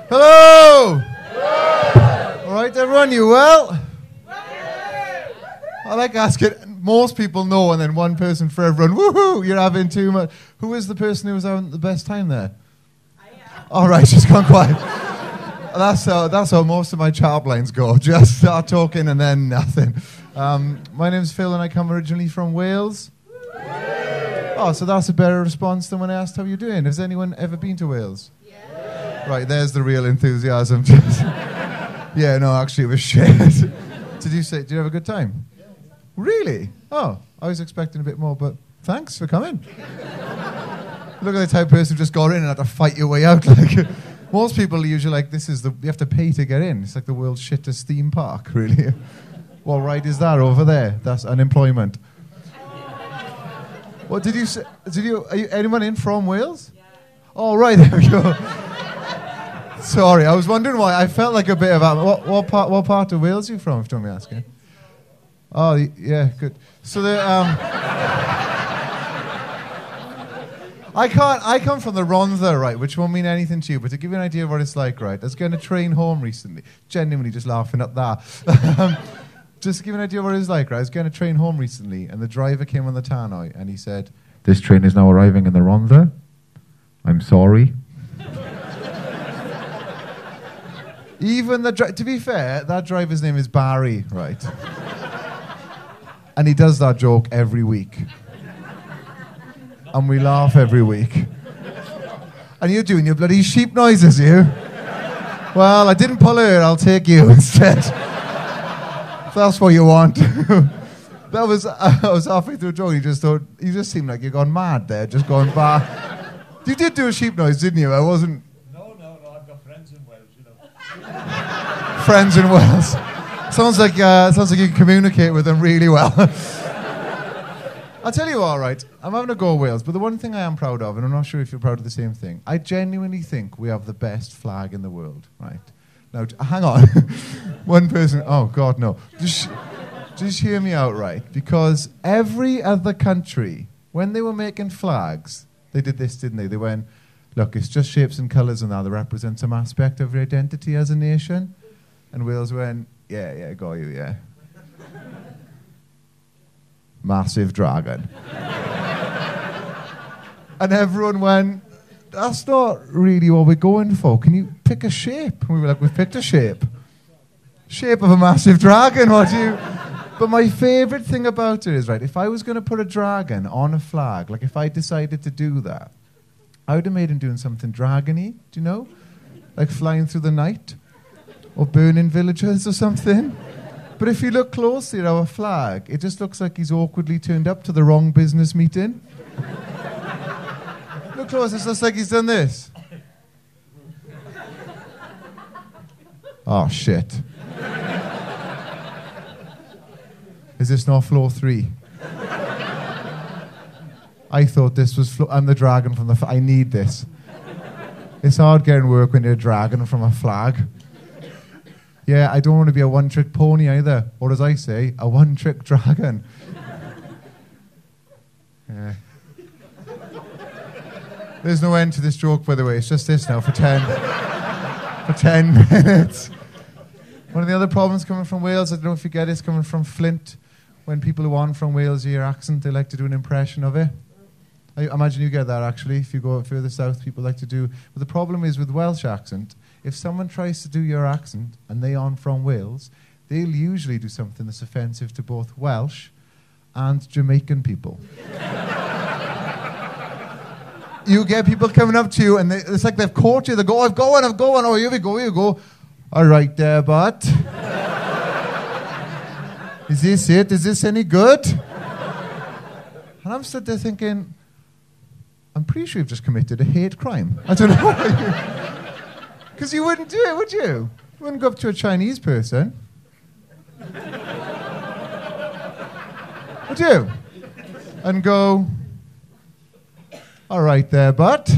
Hello! All right, everyone, you well? I like asking, most people know, and then one person for everyone. Woohoo! You're having too much. Who is the person who was having the best time there? I am. All right, she's gone quiet. That's how most of my chat lines go. Just start talking and then nothing. My name's Phil, and I come originally from Wales. Oh, so that's a better response than when I asked how you're doing. Has anyone ever been to Wales? Yeah. Right, there's the real enthusiasm. Yeah, no, actually it was shit. Did you have a good time? Yeah. Really? Oh, I was expecting a bit more, but thanks for coming. Look at the type of person who just got in and had to fight your way out. Like, most people are usually like, you have to pay to get in. It's like the world's shittest theme park, really. What ride is that over there? That's unemployment. What did you say? Are you anyone in from Wales? Yeah. Oh, right, there we go. Sorry, I was wondering why. I felt like a bit of what part of Wales are you from, if you don't mind me asking? Oh, yeah, good. So I come from the Rhondda, right, which won't mean anything to you, but to give you an idea of what it's like, right, I was going to train home recently, genuinely just laughing at that. Just to give you an idea of what it was like, right, I was going to train home recently, and the driver came on the tannoy, and he said, "This train is now arriving in the Rhondda. I'm sorry." Even to be fair, that driver's name is Barry, right? And he does that joke every week. And we laugh every week. And you're doing your bloody sheep noises, you? Well, I didn't pull her, I'll take you instead. If that's what you want. I was halfway through a joke, you just seemed like you'd gone mad there, just going back. You did do a sheep noise, didn't you? I wasn't... No, I've got friends in Wales, you know. Friends in Wales. Sounds like you can communicate with them really well. I'll tell you all right, I'm having a go at Wales, but the one thing I am proud of, and I'm not sure if you're proud of the same thing, I genuinely think we have the best flag in the world, right? Now, hang on. One person, oh God, no. Just hear me out, right? Because every other country, when they were making flags, they did this, didn't they? They went, look, it's just shapes and colours and that represent some aspect of your identity as a nation. And Wales went, yeah, got you, yeah. Massive dragon. And everyone went, that's not really what we're going for. Can you pick a shape? And we were like, we've picked a shape. Shape of a massive dragon, what do you... But my favourite thing about it is, right, if I was going to put a dragon on a flag, like if I decided to do that, I would have made him doing something dragony, do you know? Like flying through the night, or burning villages or something. But if you look closely at our flag, it just looks like he's awkwardly turned up to the wrong business meeting. Look close, it looks like he's done this. Oh, shit. Is this not floor 3? I thought this was I'm the dragon from the... I need this. It's hard getting work when you're a dragon from a flag. Yeah, I don't want to be a one-trick pony either. Or as I say, a one-trick dragon. Yeah. There's no end to this joke, by the way. It's just this now for 10 minutes. One of the other problems coming from Wales, I don't know if you get it, is coming from Flint. When people who aren't from Wales hear your accent, they like to do an impression of it. I imagine you get that, actually. If you go further south, people like to do... But the problem is with Welsh accent, if someone tries to do your accent and they aren't from Wales, they'll usually do something that's offensive to both Welsh and Jamaican people. You get people coming up to you and it's like they've caught you. They go, I've gone. Oh, here we go. All right there, but... Is this it? Is this any good? And I'm stood there thinking, I'm pretty sure you've just committed a hate crime. I don't know. Because you wouldn't do it, would you? You wouldn't go up to a Chinese person. Would you? And go, all right there, but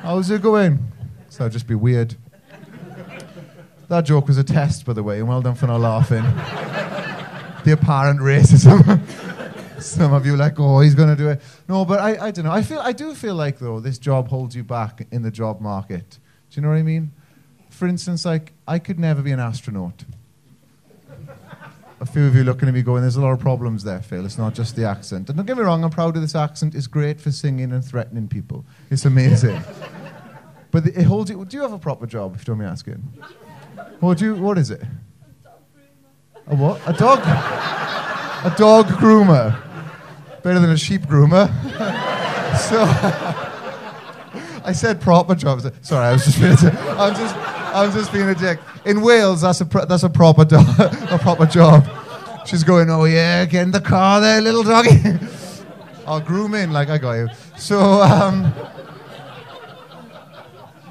how's it going? So that'd just be weird. That joke was a test, by the way, and well done for not laughing. The apparent racism. Some of you are like, oh, he's going to do it. No, but I don't know. I do feel like, though, this job holds you back in the job market. Do you know what I mean? For instance, like, I could never be an astronaut. A few of you looking at me going, there's a lot of problems there, Phil. It's not just the accent. And don't get me wrong, I'm proud of this accent. It's great for singing and threatening people. It's amazing. But it holds you. Do you have a proper job, if you don't mind me asking? What is it? A what? A dog? A dog groomer. Better than a sheep groomer. So, I said proper job. Sorry, I was just being a dick. In Wales, that's a proper a proper job. She's going, oh yeah, get in the car there, little doggy. Oh, grooming, like I got you. So,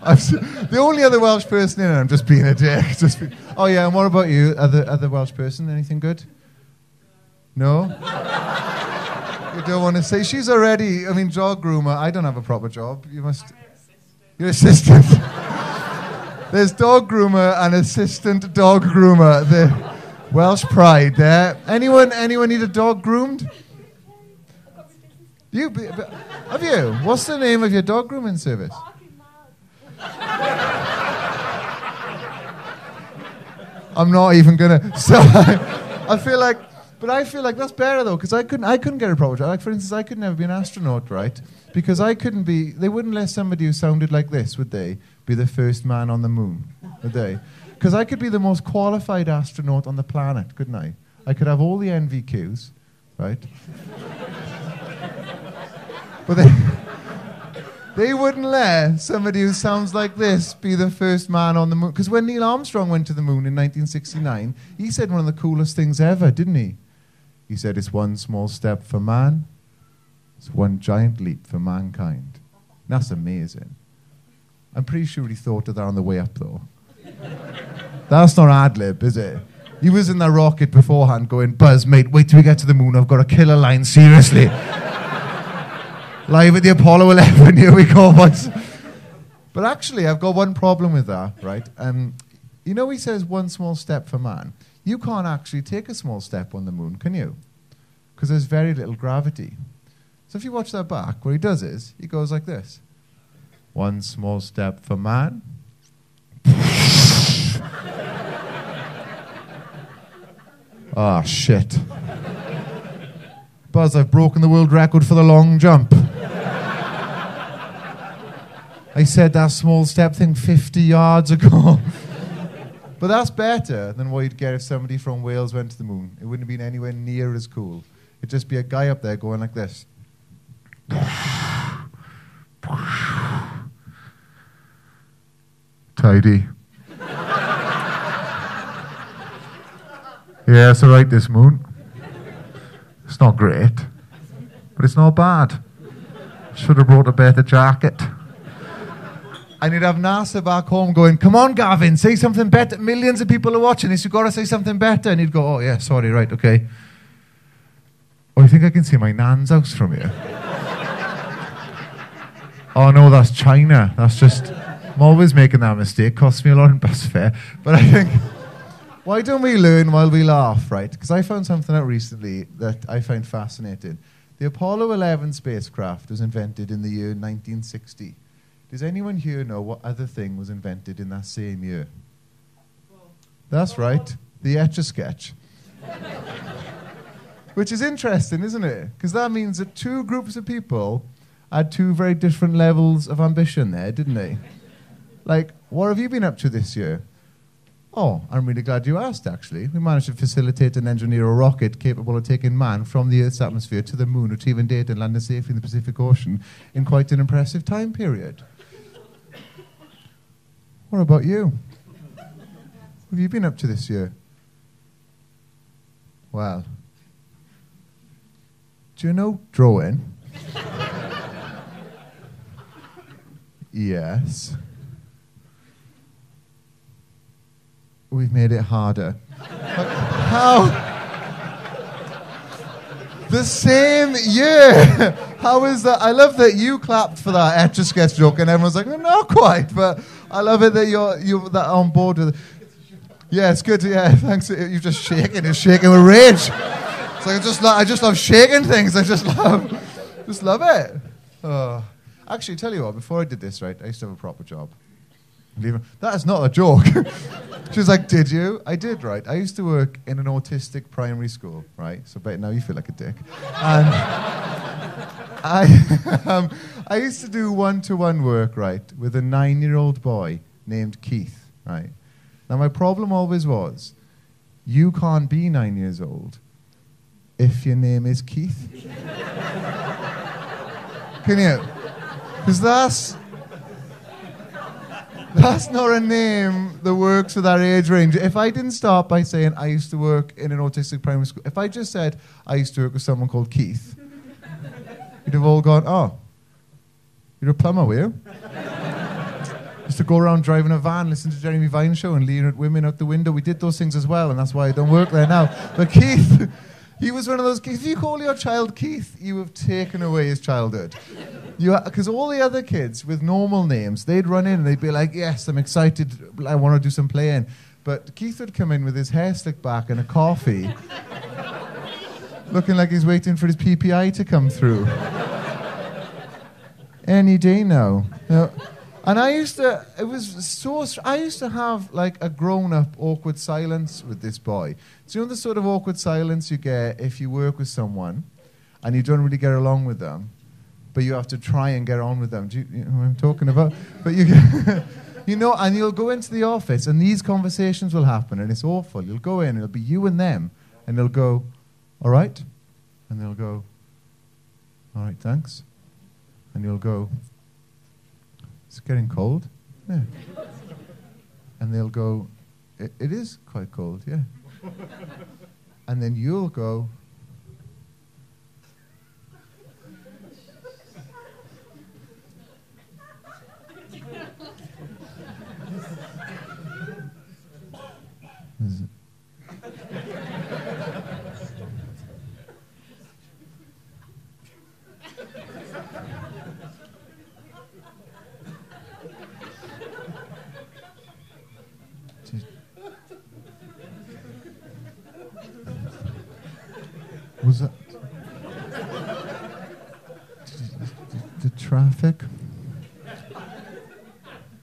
the only other Welsh person in it, I'm just being a dick. Oh yeah, and what about you? Other Welsh person, anything good? No? You don't want to say? She's already, I mean, dog groomer. I don't have a proper job. You must... Your assistant. There's dog groomer and assistant dog groomer. The Welsh pride there. Anyone need a dog groomed? Have you? What's the name of your dog grooming service? I'm not even gonna. So I feel like that's better though, because I couldn't get a proper job. Like, for instance, I could never be an astronaut, right? Because I couldn't be. They wouldn't let somebody who sounded like this, would they, be the first man on the moon? Would they? Because I could be the most qualified astronaut on the planet, couldn't I? I could have all the NVQs, right? But they wouldn't let somebody who sounds like this be the first man on the moon. Because when Neil Armstrong went to the moon in 1969, he said one of the coolest things ever, didn't he? He said, it's one small step for man, it's one giant leap for mankind. That's amazing. I'm pretty sure he thought of that on the way up, though. That's not ad-lib, is it? He was in the rocket beforehand going, Buzz, mate, wait till we get to the moon. I've got a killer line, seriously. Live at the Apollo 11, here we go. But actually, I've got one problem with that, right? You know he says one small step for man. You can't actually take a small step on the moon, can you? Because there's very little gravity. So if you watch that back, what he does is, he goes like this. One small step for man. Ah, shit. Buzz, I've broken the world record for the long jump. I said that small step thing 50 yards ago. But that's better than what you'd get if somebody from Wales went to the moon. It wouldn't have been anywhere near as cool. It'd just be a guy up there going like this. Tidy. Yeah, it's alright, this moon. It's not great, but it's not bad. Should have brought a better jacket. And you'd have NASA back home going, come on, Gavin, say something better. Millions of people are watching this. You've got to say something better. And he'd go, oh, yeah, sorry, right, okay. Oh, I think I can see my nan's house from here. Oh, no, that's China. That's just... I'm always making that mistake. Costs me a lot in bus fare. But I think... Why don't we learn while we laugh, right? Because I found something out recently that I find fascinating. The Apollo 11 spacecraft was invented in the year 1960. Does anyone here know what other thing was invented in that same year? That's right, the Etch-A-Sketch. Which is interesting, isn't it? Because that means that two groups of people had two very different levels of ambition there, didn't they? Like, what have you been up to this year? Oh, I'm really glad you asked, actually. We managed to facilitate and engineer a rocket capable of taking man from the Earth's atmosphere to the moon, retrieving data and landing safely in the Pacific Ocean in quite an impressive time period. What about you? What have you been up to this year? Well, do you know drawing? Yes. We've made it harder. How? The same year. How is that? I love that you clapped for that Etch-A-Sketch joke and everyone's like, not quite, but I love it that you're that on board with it. Yeah, it's good. Yeah, thanks. You're just shaking. You're shaking with rage. It's like I just love shaking things. I just love it. Oh. Actually, tell you what, before I did this, right, I used to have a proper job. That is not a joke. She was like, did you? I did, right? I used to work in an autistic primary school, right? So now you feel like a dick. And I used to do one-to-one work, right, with a 9-year-old boy named Keith, right? Now, my problem always was, you can't be 9 years old if your name is Keith. Can you? Because that's not a name that works with our age range. If I didn't start by saying I used to work in an autistic primary school, if I just said I used to work with someone called Keith, you'd have all gone, oh, you're a plumber, were you? Used to go around driving a van, listen to Jeremy Vine's show and leering at women out the window. We did those things as well, and that's why I don't work there now. But Keith, he was one of those kids. If you call your child Keith, you have taken away his childhood. Because all the other kids with normal names, they'd run in and they'd be like, yes, I'm excited, I want to do some playing. But Keith would come in with his hair slicked back and a coffee, looking like he's waiting for his PPI to come through. Any day now. And I used to have like a grown-up awkward silence with this boy. So you know the sort of awkward silence you get if you work with someone and you don't really get along with them, but you have to try and get on with them. Do you know what I'm talking about? But you know, and you'll go into the office and these conversations will happen and it's awful. You'll go in, it'll be you and them, and they'll go, all right? And they'll go, all right, thanks. And you'll go, it's getting cold. Yeah. And they'll go, it is quite cold, yeah. And then you'll go, was that the traffic?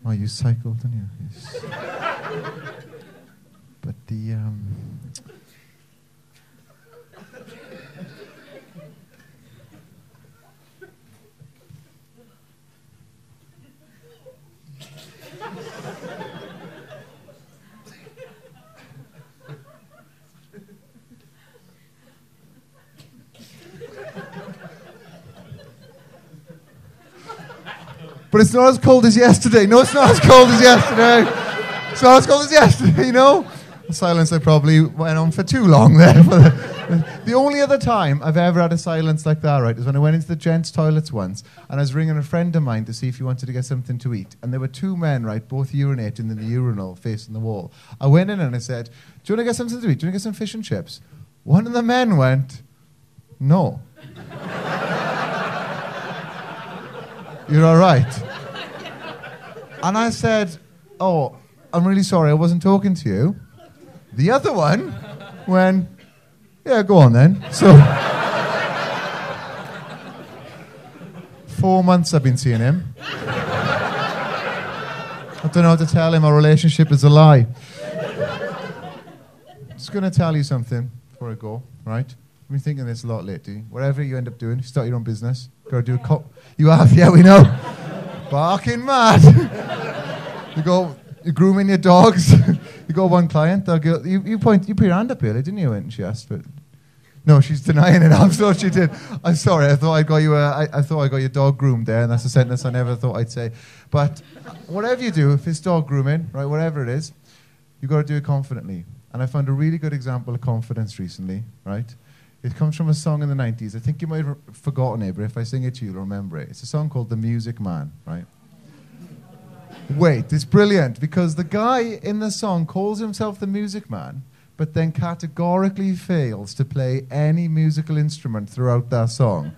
Oh, you cycled, didn't you? Yes. But the But it's not as cold as yesterday. No, it's not as cold as yesterday. It's not as cold as yesterday, you know? The silence I probably went on for too long there. The only other time I've ever had a silence like that, right, is when I went into the gents' toilets once, and I was ringing a friend of mine to see if he wanted to get something to eat. And there were two men, right, both urinating in the urinal facing the wall. I went in and I said, do you want to get something to eat? Do you want to get some fish and chips? One of the men went, no. You're all right. And I said, oh, I'm really sorry, I wasn't talking to you. The other one went, yeah, go on then. So 4 months I've been seeing him. I don't know how to tell him our relationship is a lie. Just going to tell you something before I go, right? I've been thinking this a lot lately. Whatever you end up doing, you start your own business. Got to do you have, yeah, we know. Barking mad. You grooming your dogs. You got one client. You put your hand up earlier, didn't you? And she asked, but no, she's denying it. I'm sure she did. I'm sorry. I thought I got you. I thought I got your dog groomed there, and that's a sentence I never thought I'd say. But whatever you do, if it's dog grooming, right, whatever it is, you got to do it confidently. And I found a really good example of confidence recently, right? It comes from a song in the 90s. I think you might have forgotten it, but if I sing it to you, you'll remember it. It's a song called The Music Man, right? Wait, it's brilliant, because the guy in the song calls himself the Music Man, but then categorically fails to play any musical instrument throughout that song.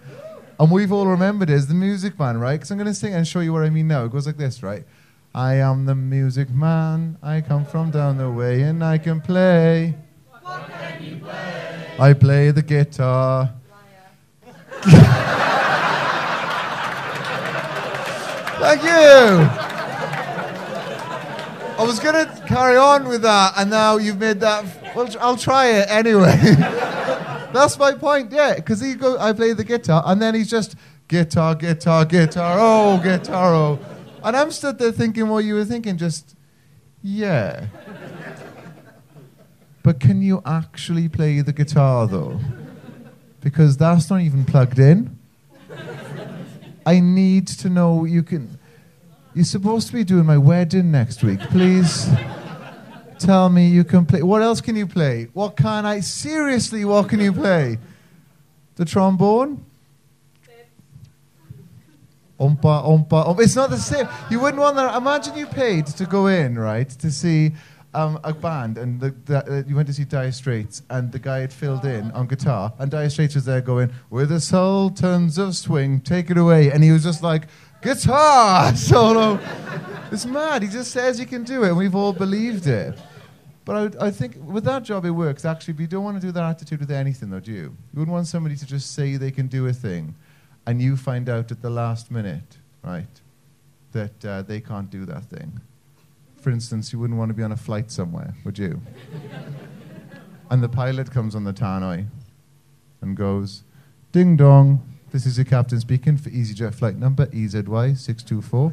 And we've all remembered it as the Music Man, right? Because I'm going to sing and show you what I mean now. It goes like this, right? I am the Music Man, I come from down the way, and I can play. What can you play? I play the guitar. Thank you. I was going to carry on with that, and now you've made that. Well, I'll try it anyway. That's my point, yeah. Because I play the guitar, and then he's just guitar, guitar, guitar, oh, guitar, oh. And I'm stood there thinking what you were thinking, just, yeah. But can you actually play the guitar, though? Because that's not even plugged in. I need to know you can... You're supposed to be doing my wedding next week. Please tell me you can play. What else can you play? Seriously, what can you play? The trombone? Umpa, umpa, umpa. It's not the same. You wouldn't want that. Imagine you paid to go in, right, to see a band, and you went to see Dire Straits, and the guy had filled in on guitar, and Dire Straits was there going, "With the sultans of swing, take it away," and he was just like, "Guitar solo." It's mad. He just says he can do it, and we've all believed it. But I think with that job it works, actually, but you don't want to do that attitude with anything, though, do you? You wouldn't want somebody to just say they can do a thing, and you find out at the last minute, right, that they can't do that thing. For instance, you wouldn't want to be on a flight somewhere, would you? And the pilot comes on the tannoy and goes, "Ding dong, this is your captain speaking for EasyJet flight number EZY624.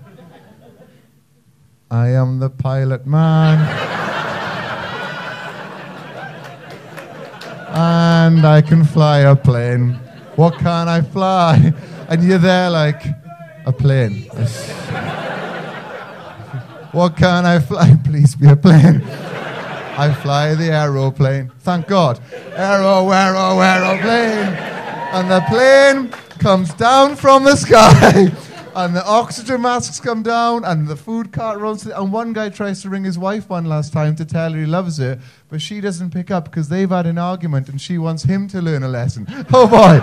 I am the pilot man. And I can fly a plane. What can I fly?" And you're there like, "A plane." "What can I fly?" "Please be a plane." "I fly the aeroplane." "Thank God." Aeroplane. And the plane comes down from the sky. And the oxygen masks come down, and the food cart runs. And one guy tries to ring his wife one last time to tell her he loves her, but she doesn't pick up because they've had an argument and she wants him to learn a lesson. Oh boy.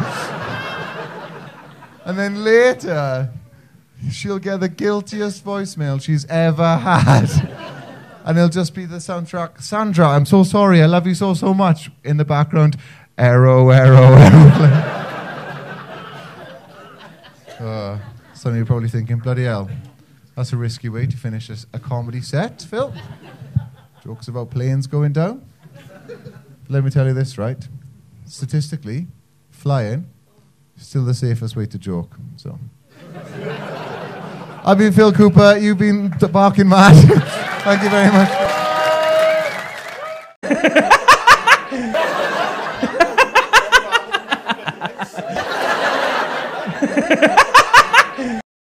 And then later, she'll get the guiltiest voicemail she's ever had. And it'll just be the soundtrack, "Sandra, I'm so sorry, I love you so, so much." In the background, aeroplane. Some of you are probably thinking, bloody hell, that's a risky way to finish a comedy set, Phil. Jokes about planes going down. Let me tell you this, right? Statistically, flying is still the safest way to joke. So, I've been Phil Cooper. You've been barking mad. Thank you very much.